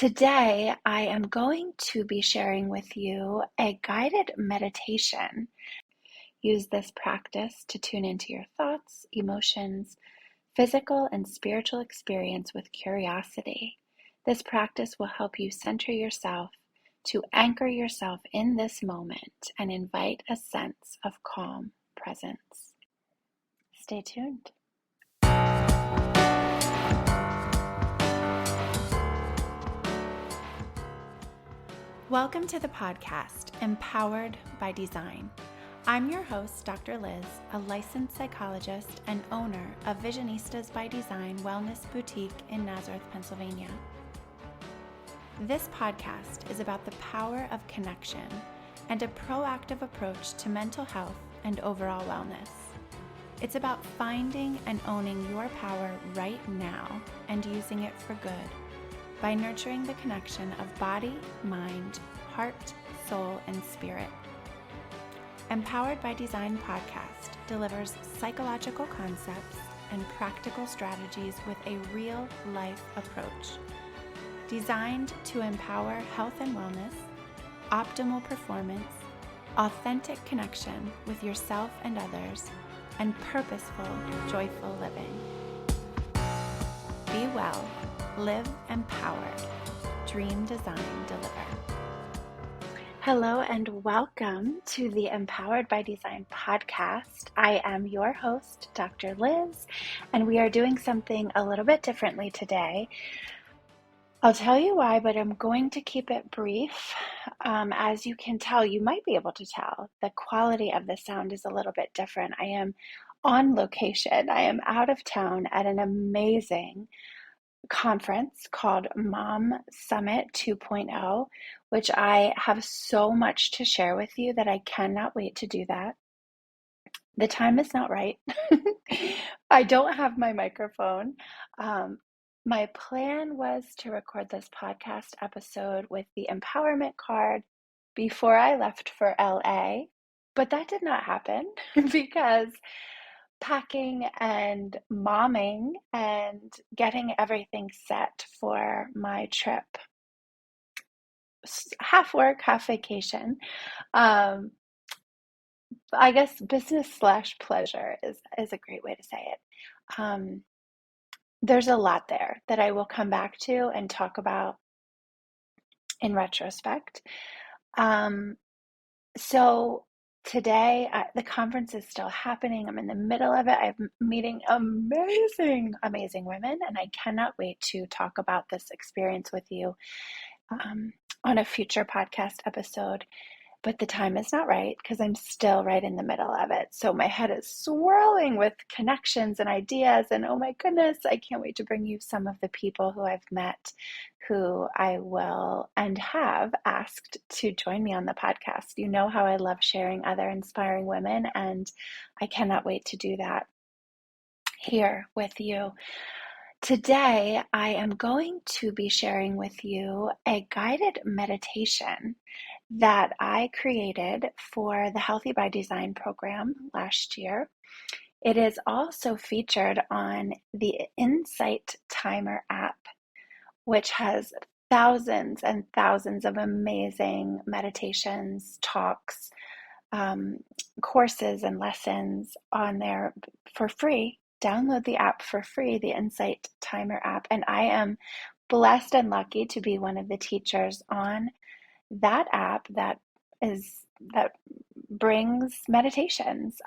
Today, I am going to be sharing with you a guided meditation. Use this practice to tune into your thoughts, emotions, physical and spiritual experience with curiosity. This practice will help you center yourself, to anchor yourself in this moment and invite a sense of calm presence. Stay tuned. Welcome to the podcast, Empowered by Design. I'm your host, Dr. Liz, a licensed psychologist and owner of Visionistas by Design Wellness Boutique in Nazareth, Pennsylvania. This podcast is about the power of connection and a proactive approach to mental health and overall wellness. It's about finding and owning your power right now and using it for good, by nurturing the connection of body, mind, heart, soul, and spirit. Empowered by Design podcast delivers psychological concepts and practical strategies with a real-life approach, designed to empower health and wellness, optimal performance, authentic connection with yourself and others, and purposeful, joyful living. Be well. Live empowered. Dream, design, deliver. Hello and welcome to the Empowered by Design podcast. I am your host, Dr. Liz, and we are doing something a little bit differently today. I'll tell you why, but I'm going to keep it brief. As you can tell, you might be able to tell, the quality of the sound is a little bit different. I am on location. I am out of town at an amazing conference called Mom Summit 2.0, which I have so much to share with you that I cannot wait to do that. The time is not right. I don't have my microphone. My plan was to record this podcast episode with the empowerment card before I left for LA, but that did not happen because packing and momming and getting everything set for my trip. Half work, half vacation. I guess business/pleasure is a great way to say it. There's a lot there that I will come back to and talk about in retrospect. So today, the conference is still happening. I'm in the middle of it. I'm meeting amazing women, and I cannot wait to talk about this experience with you on a future podcast episode. But the time is not right because I'm still right in the middle of it. So my head is swirling with connections and ideas, and oh my goodness, I can't wait to bring you some of the people who I've met, who I will and have asked to join me on the podcast. You know how I love sharing other inspiring women, and I cannot wait to do that here with you. Today, I am going to be sharing with you a guided meditation that I created for the Healthy by Design program last year. It is also featured on the Insight Timer app, which has thousands and thousands of amazing meditations, talks, courses, and lessons on there for free. Download the app for free, the Insight Timer app. And I am blessed and lucky to be one of the teachers on that app that brings meditations.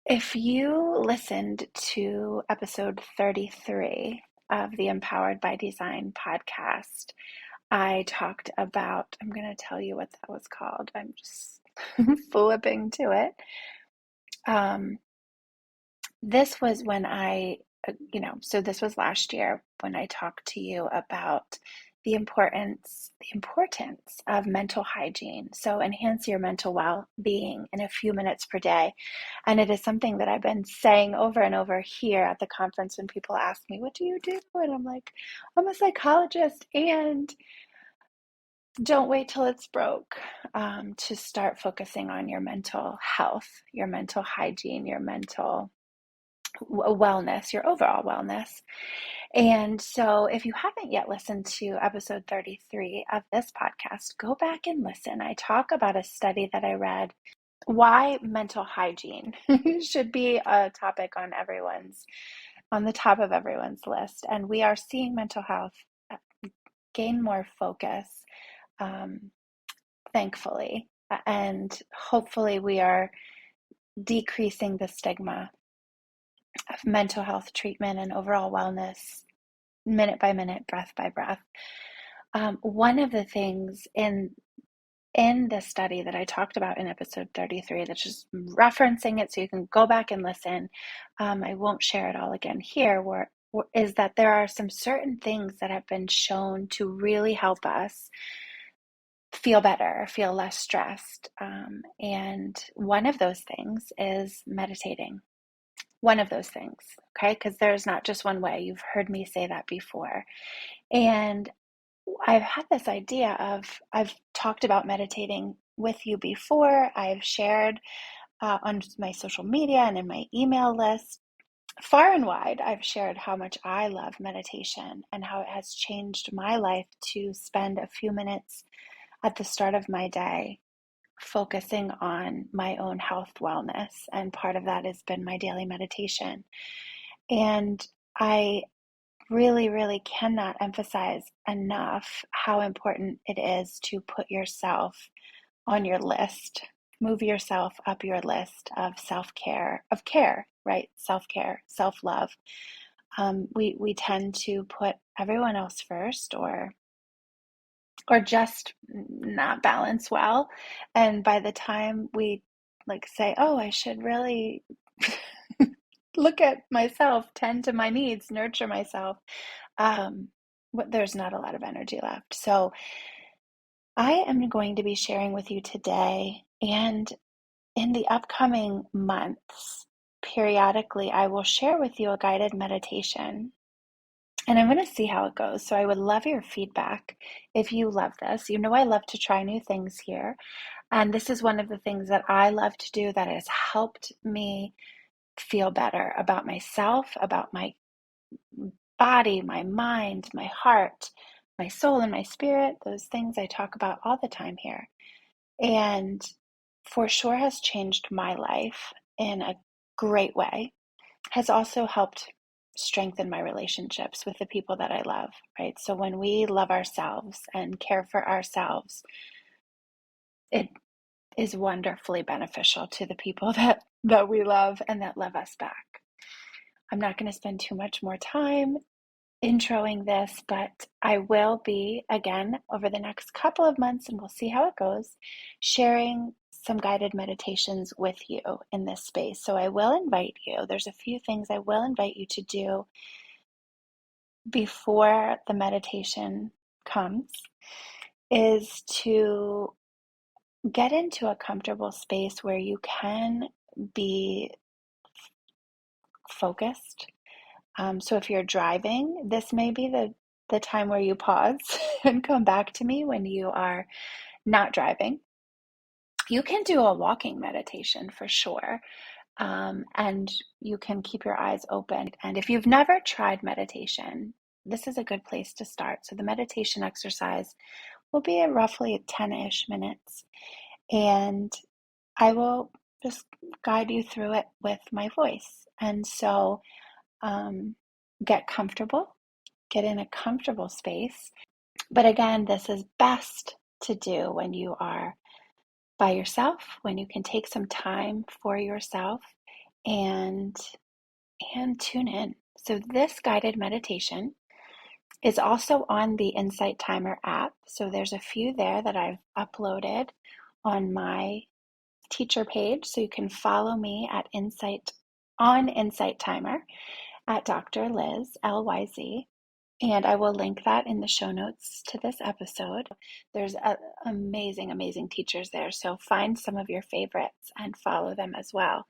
If you listened to episode 33 of the Empowered by Design podcast, I talked about, I'm going to tell you what that was called. I'm just flipping to it. This was when so this was last year when I talked to you about the importance of mental hygiene. So enhance your mental well-being in a few minutes per day. And it is something that I've been saying over and over here at the conference when people ask me, what do you do? And I'm like, I'm a psychologist, and don't wait till it's broke to start focusing on your mental health, your mental hygiene, your mental wellness, your overall wellness. And so if you haven't yet listened to episode 33 of this podcast, go back and listen. I talk about a study that I read, why mental hygiene should be a topic on the top of everyone's list. And we are seeing mental health gain more focus, thankfully. And hopefully we are decreasing the stigma of mental health treatment and overall wellness, minute by minute, breath by breath. One of the things in the study that I talked about in episode 33, that's just referencing it so you can go back and listen. I won't share it all again here, is that there are some certain things that have been shown to really help us feel better, feel less stressed. And one of those things is meditating. One of those things, okay? Because there's not just one way. You've heard me say that before. And I've had this idea of, I've talked about meditating with you before. I've shared on my social media and in my email list, far and wide, I've shared how much I love meditation and how it has changed my life to spend a few minutes at the start of my day focusing on my own health wellness. And part of that has been my daily meditation. And I really, really cannot emphasize enough how important it is to put yourself on your list, move yourself up your list of self-care, of care, right? Self-care, self-love. We tend to put everyone else first, or just not balance well. And by the time we say, oh, I should really look at myself, tend to my needs, nurture myself, there's not a lot of energy left. So I am going to be sharing with you today, and in the upcoming months, periodically, I will share with you a guided meditation, and I'm going to see how it goes. So I would love your feedback if you love this. You know, I love to try new things here. And this is one of the things that I love to do that has helped me feel better about myself, about my body, my mind, my heart, my soul, and my spirit. Those things I talk about all the time here. And for sure has changed my life in a great way. Has also helped strengthen my relationships with the people that I love, right? So when we love ourselves and care for ourselves, it is wonderfully beneficial to the people that we love and that love us back. I'm not going to spend too much more time introing this, but I will be, again, over the next couple of months, and we'll see how it goes, sharing some guided meditations with you in this space. So I will invite you, there's a few things I will invite you to do before the meditation comes, is to get into a comfortable space where you can be focused. So if you're driving, this may be the time where you pause and come back to me when you are not driving. You can do a walking meditation for sure. And you can keep your eyes open. And if you've never tried meditation, this is a good place to start. So the meditation exercise will be at roughly 10-ish minutes. And I will just guide you through it with my voice. And so get comfortable, get in a comfortable space. But again, this is best to do when you are by yourself, when you can take some time for yourself and tune in. So this guided meditation is also on the Insight Timer app. So there's a few there that I've uploaded on my teacher page. So you can follow me at Insight Timer at Dr. Liz, LYZ. And I will link that in the show notes to this episode. There's amazing, amazing teachers there. So find some of your favorites and follow them as well.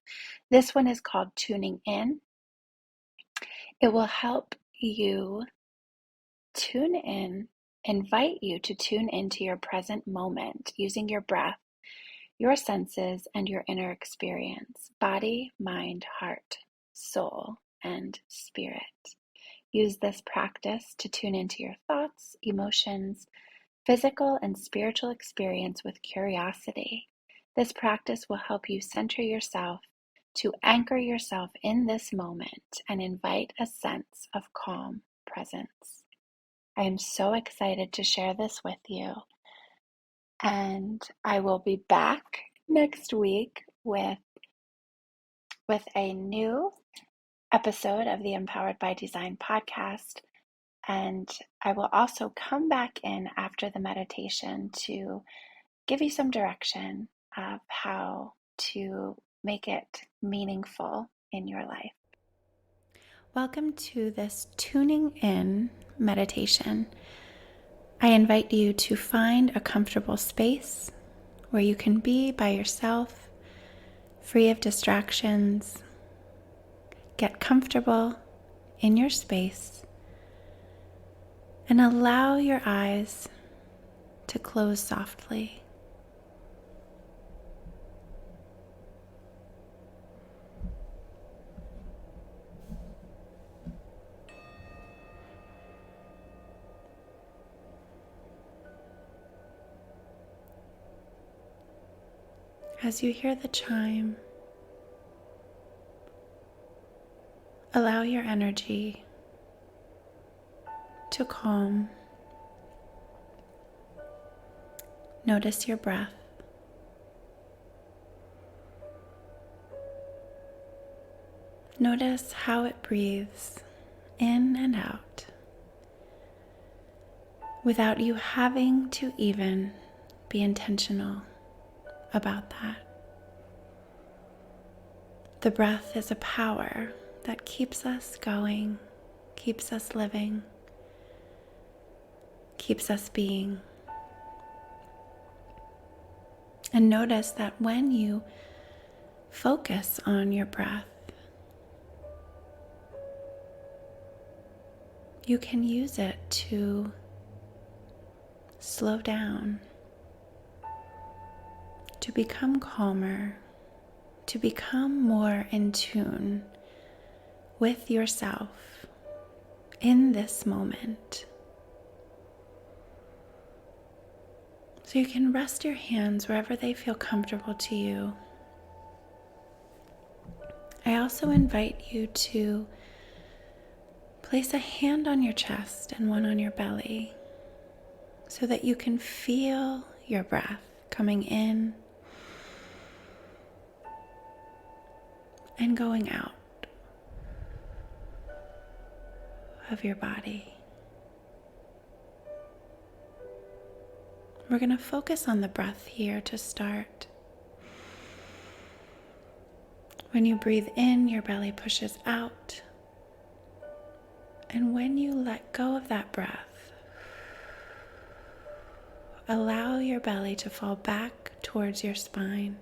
This one is called Tuning In. It will help you tune in, invite you to tune into your present moment using your breath, your senses, and your inner experience, body, mind, heart, soul, and spirit. Use this practice to tune into your thoughts, emotions, physical and spiritual experience with curiosity. This practice will help you center yourself, to anchor yourself in this moment and invite a sense of calm presence. I am so excited to share this with you, and I will be back next week with a new episode of the Empowered by Design podcast. And I will also come back in after the meditation to give you some direction of how to make it meaningful in your life. Welcome to this tuning in meditation. I invite you to find a comfortable space where you can be by yourself, free of distractions. Get comfortable in your space and allow your eyes to close softly. As you hear the chime, allow your energy to calm. Notice your breath. Notice how it breathes in and out without you having to even be intentional about that. The breath is a power that keeps us going, keeps us living, keeps us being. And notice that when you focus on your breath, you can use it to slow down, to become calmer, to become more in tune with yourself in this moment. So you can rest your hands wherever they feel comfortable to you. I also invite you to place a hand on your chest and one on your belly so that you can feel your breath coming in and going out of your body. We're going to focus on the breath here to start. When you breathe in, your belly pushes out. And when you let go of that breath, allow your belly to fall back towards your spine.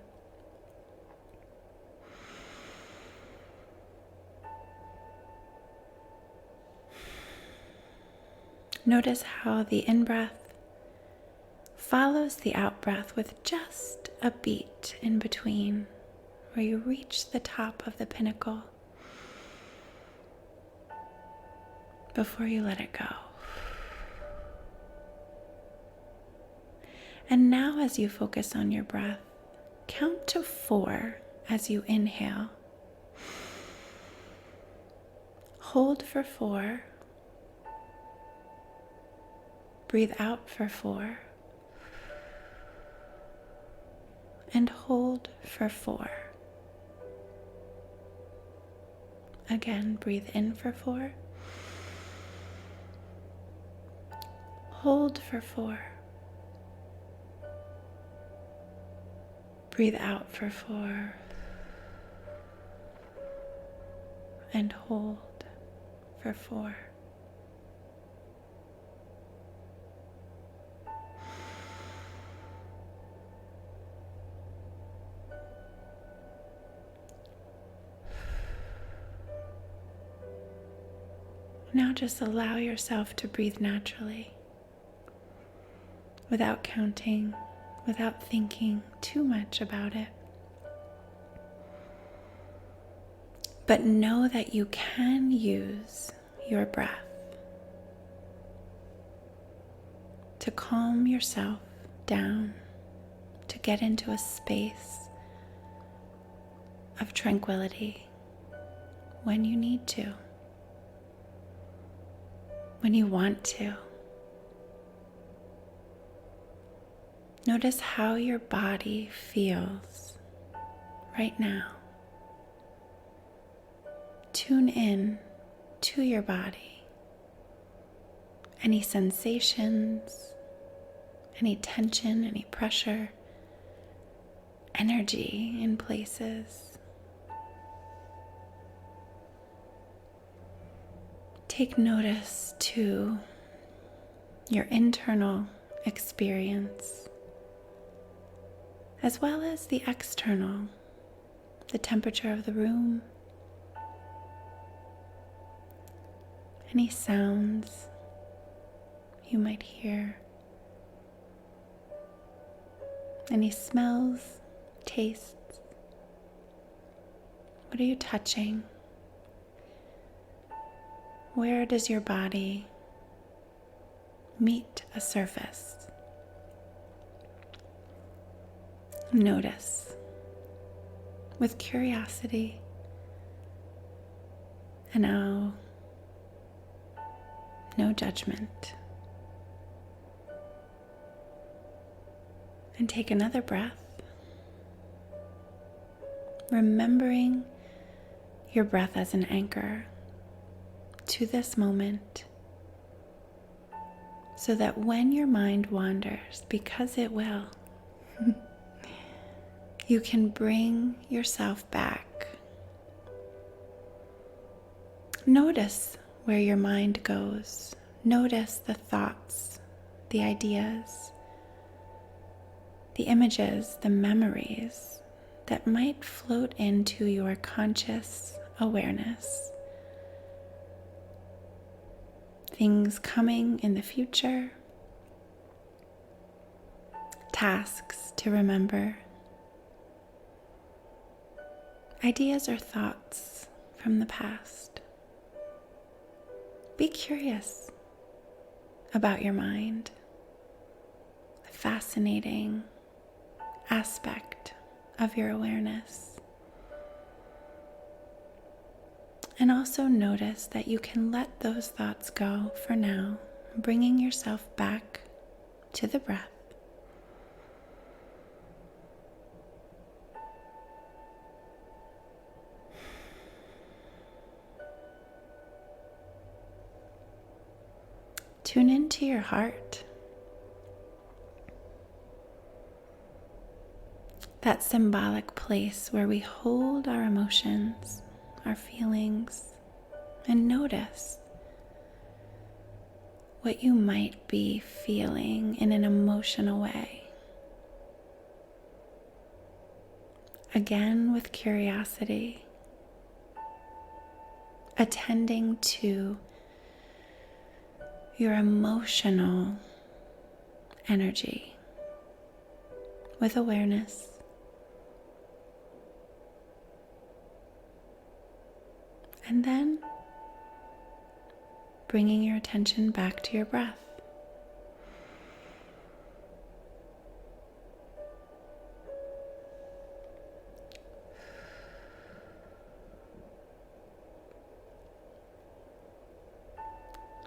Notice how the in-breath follows the out-breath with just a beat in between, where you reach the top of the pinnacle before you let it go. And now as you focus on your breath, count to 4 as you inhale. Hold for 4. Breathe out for 4. And hold for 4. Again, breathe in for 4. Hold for 4. Breathe out for 4. And hold for 4. Now just allow yourself to breathe naturally, without counting, without thinking too much about it. But know that you can use your breath, to calm yourself down, to get into a space of tranquility when you need to, when you want to. Notice how your body feels right now. Tune in to your body. Any sensations, any tension, any pressure, energy in places. Take notice to your internal experience, as well as the external, the temperature of the room, any sounds you might hear, any smells, tastes. What are you touching? Where does your body meet a surface? Notice with curiosity, and now no judgment. And take another breath, remembering your breath as an anchor to this moment, so that when your mind wanders, because it will, you can bring yourself back. Notice where your mind goes. Notice the thoughts, the ideas, the images, the memories that might float into your conscious awareness. Things coming in the future, tasks to remember, ideas or thoughts from the past. Be curious about your mind, a fascinating aspect of your awareness. And also notice that you can let those thoughts go for now, bringing yourself back to the breath. Tune into your heart. That symbolic place where we hold our emotions, our feelings, and notice what you might be feeling in an emotional way. Again, with curiosity, attending to your emotional energy with awareness. And then bringing your attention back to your breath.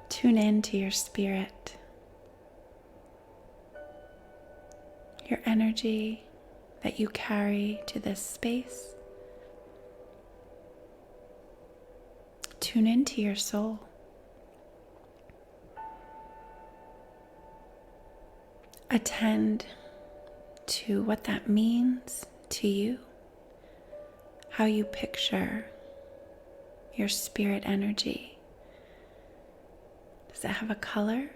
Tune in to your spirit, your energy that you carry to this space. Tune into your soul. Attend to what that means to you, how you picture your spirit energy. Does it have a color,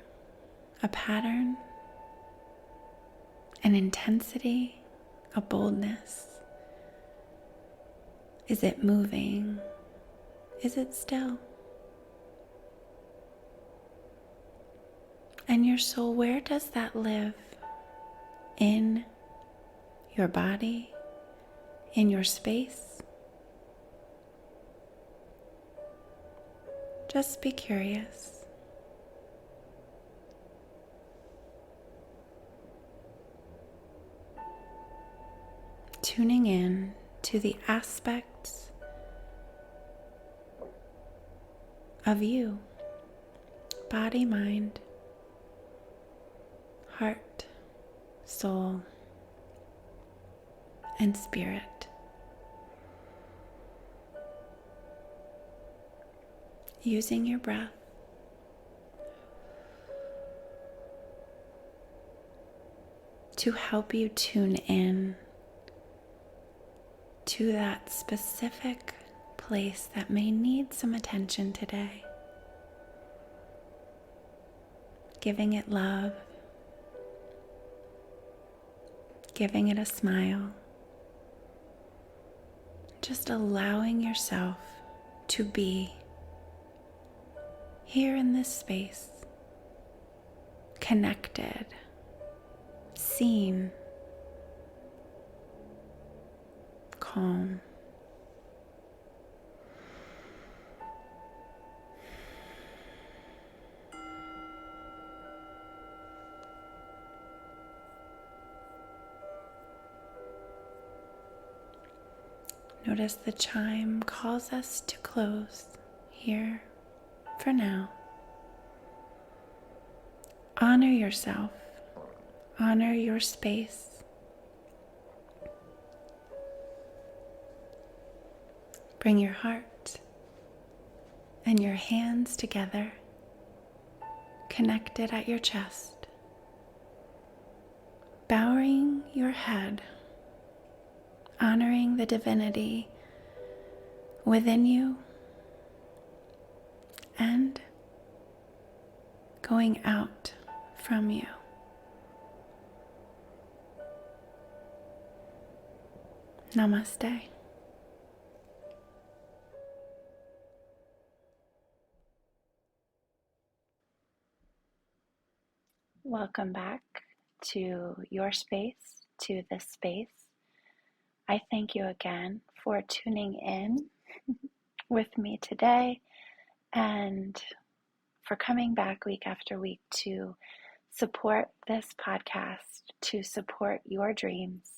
a pattern, an intensity, a boldness? Is it moving? Is it still? And your soul, where does that live? In your body? In your space? Just be curious. Tuning in to the aspects of you, body, mind, heart, soul, and spirit. Using your breath to help you tune in to that specific place that may need some attention today. Giving it love, giving it a smile, just allowing yourself to be here in this space, connected, seen, calm. Notice the chime calls us to close here for now. Honor yourself. Honor your space. Bring your heart and your hands together, connected at your chest. Bowing your head, honoring the divinity within you, and going out from you. Namaste. Welcome back to your space, to this space. I thank you again for tuning in with me today and for coming back week after week to support this podcast, to support your dreams,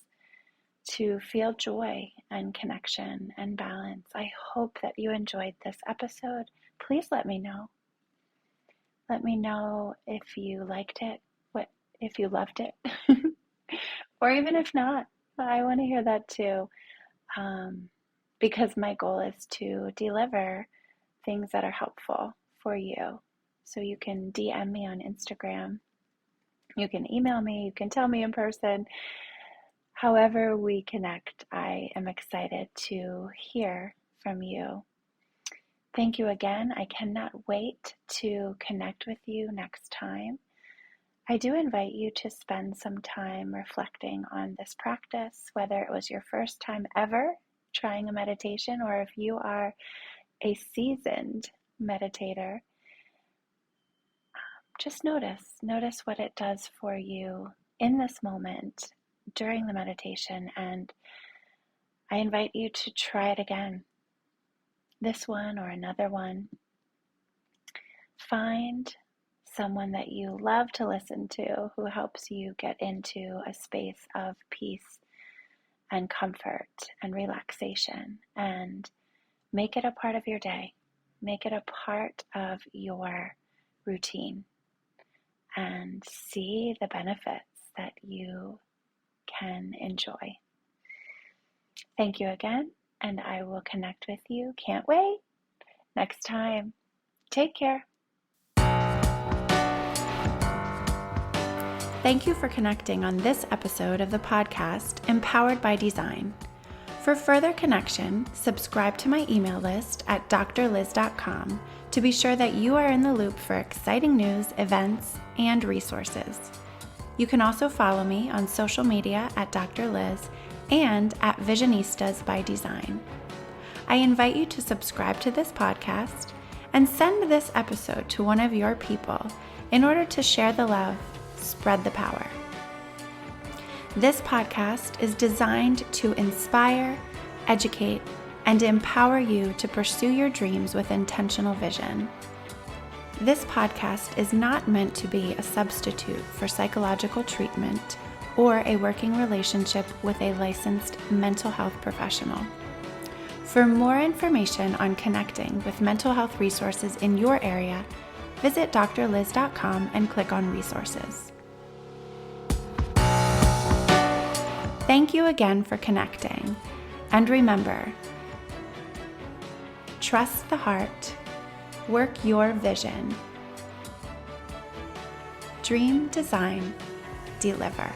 to feel joy and connection and balance. I hope that you enjoyed this episode. Please let me know. Let me know if you liked it, if you loved it, or even if not. I want to hear that too, because my goal is to deliver things that are helpful for you. So you can DM me on Instagram, you can email me, you can tell me in person. However we connect, I am excited to hear from you. Thank you again. I cannot wait to connect with you next time. I do invite you to spend some time reflecting on this practice, whether it was your first time ever trying a meditation or if you are a seasoned meditator. Just notice what it does for you in this moment during the meditation, and I invite you to try it again, this one or another one. Find someone that you love to listen to who helps you get into a space of peace and comfort and relaxation, and make it a part of your day. Make it a part of your routine and see the benefits that you can enjoy. Thank you again, and I will connect with you. Can't wait. Next time. Take care. Thank you for connecting on this episode of the podcast, Empowered by Design. For further connection, subscribe to my email list at drliz.com to be sure that you are in the loop for exciting news, events, and resources. You can also follow me on social media at Dr. Liz and at Visionistas by Design. I invite you to subscribe to this podcast and send this episode to one of your people in order to share the love, spread the power. This podcast is designed to inspire, educate, and empower you to pursue your dreams with intentional vision. This podcast is not meant to be a substitute for psychological treatment or a working relationship with a licensed mental health professional. For more information on connecting with mental health resources in your area, visit drliz.com and click on resources. Thank you again for connecting, and remember, trust the heart, work your vision, dream, design, deliver.